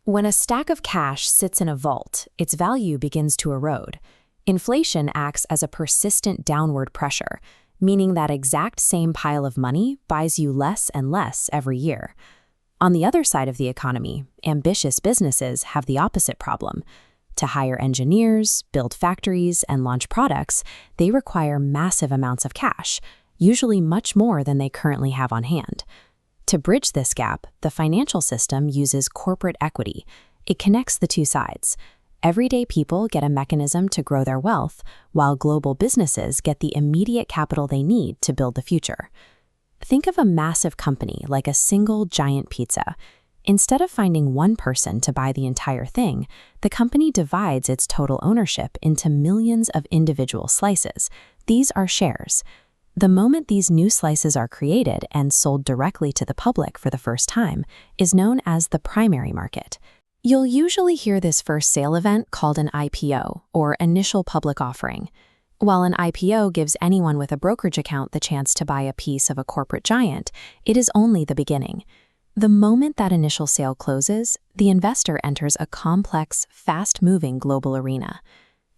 When a stack of cash sits in a vault, its value begins to erode. Inflation acts as a persistent downward pressure, meaning that exact same pile of money buys you less and less every year. On the other side of the economy, ambitious businesses have the opposite problem. To hire engineers, build factories, and launch products, they require massive amounts of cash, usually much more than they currently have on hand. To bridge this gap, the financial system uses corporate equity. It connects the two sides. Everyday people get a mechanism to grow their wealth, while global businesses get the immediate capital they need to build the future. Think of a massive company like a single giant pizza. Instead of finding one person to buy the entire thing, the company divides its total ownership into millions of individual slices. These are shares. The moment these new slices are created and sold directly to the public for the first time is known as the primary market. You'll usually hear this first sale event called an IPO, or initial public offering. While an IPO gives anyone with a brokerage account the chance to buy a piece of a corporate giant, it is only the beginning. The moment that initial sale closes, the investor enters a complex, fast-moving global arena.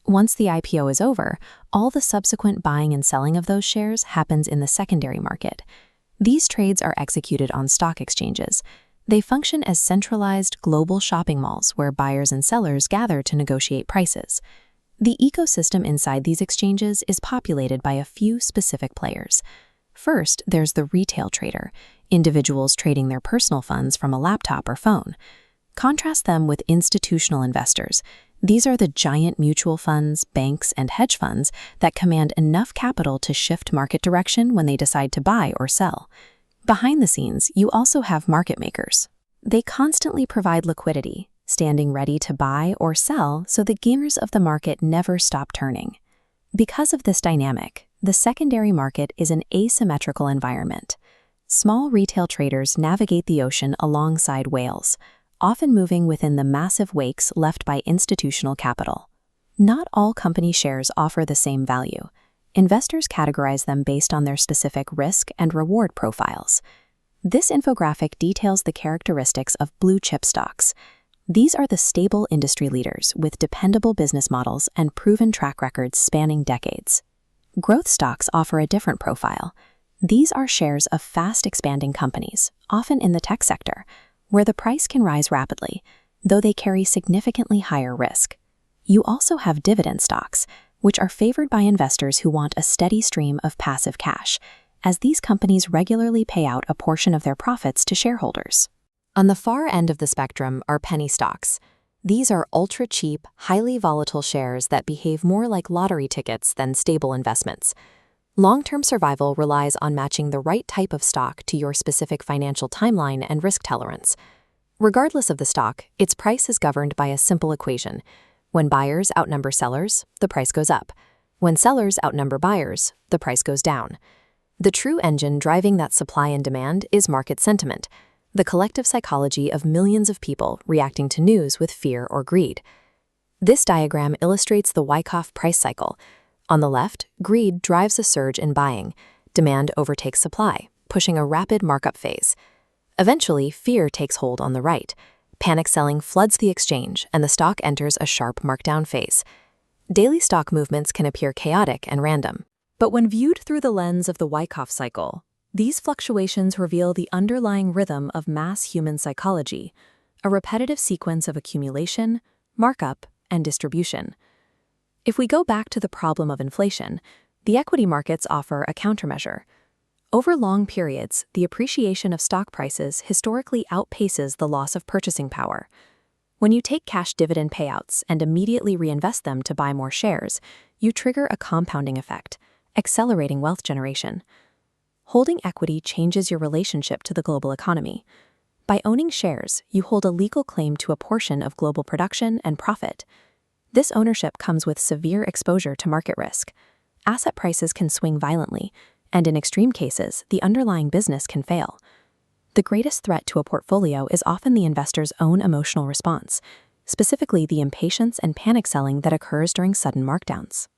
Once the IPO is over, all the subsequent buying and selling of those shares happens in the secondary market. These trades are executed on stock exchanges. They function as centralized global shopping malls where buyers and sellers gather to negotiate prices. The ecosystem inside these exchanges is populated by a few specific players. First, there's the retail trader, individuals trading their personal funds from a laptop or phone. Contrast them with institutional investors. These are the giant mutual funds, banks, and hedge funds that command enough capital to shift market direction when they decide to buy or sell. Behind the scenes, you also have market makers. They constantly provide liquidity, standing ready to buy or sell so the gears of the market never stop turning. Because of this dynamic, the secondary market is an asymmetrical environment. Small retail traders navigate the ocean alongside whales, often moving within the massive wakes left by institutional capital. Not all company shares offer the same value. Investors categorize them based on their specific risk and reward profiles. This infographic details the characteristics of blue-chip stocks. These are the stable industry leaders with dependable business models and proven track records spanning decades. Growth stocks offer a different profile. These are shares of fast-expanding companies, often in the tech sector, where the price can rise rapidly, though they carry significantly higher risk. You also have dividend stocks, which are favored by investors who want a steady stream of passive cash, as these companies regularly pay out a portion of their profits to shareholders. On the far end of the spectrum are penny stocks. These are ultra-cheap, highly volatile shares that behave more like lottery tickets than stable investments. Long-term survival relies on matching the right type of stock to your specific financial timeline and risk tolerance. Regardless of the stock, its price is governed by a simple equation. When buyers outnumber sellers, the price goes up. When sellers outnumber buyers, the price goes down. The true engine driving that supply and demand is market sentiment, the collective psychology of millions of people reacting to news with fear or greed. This diagram illustrates the Wyckoff price cycle. On the left, greed drives a surge in buying. Demand overtakes supply, pushing a rapid markup phase. Eventually, fear takes hold on the right. Panic selling floods the exchange, and the stock enters a sharp markdown phase. Daily stock movements can appear chaotic and random. But when viewed through the lens of the Wyckoff cycle, these fluctuations reveal the underlying rhythm of mass human psychology, a repetitive sequence of accumulation, markup, and distribution. If we go back to the problem of inflation, the equity markets offer a countermeasure. Over long periods, the appreciation of stock prices historically outpaces the loss of purchasing power. When you take cash dividend payouts and immediately reinvest them to buy more shares, you trigger a compounding effect, accelerating wealth generation. Holding equity changes your relationship to the global economy. By owning shares, you hold a legal claim to a portion of global production and profit. This ownership comes with severe exposure to market risk. Asset prices can swing violently, and in extreme cases, the underlying business can fail. The greatest threat to a portfolio is often the investor's own emotional response, specifically the impatience and panic selling that occurs during sudden markdowns.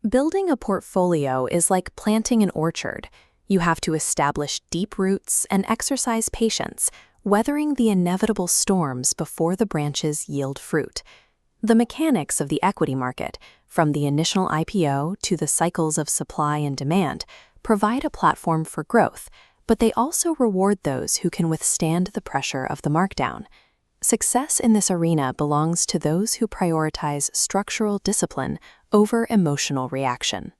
Building a portfolio is like planting an orchard. You have to establish deep roots and exercise patience, weathering the inevitable storms before the branches yield fruit. The mechanics of the equity market, from the initial IPO to the cycles of supply and demand, provide a platform for growth, but they also reward those who can withstand the pressure of the markdown. Success in this arena belongs to those who prioritize structural discipline over emotional reaction.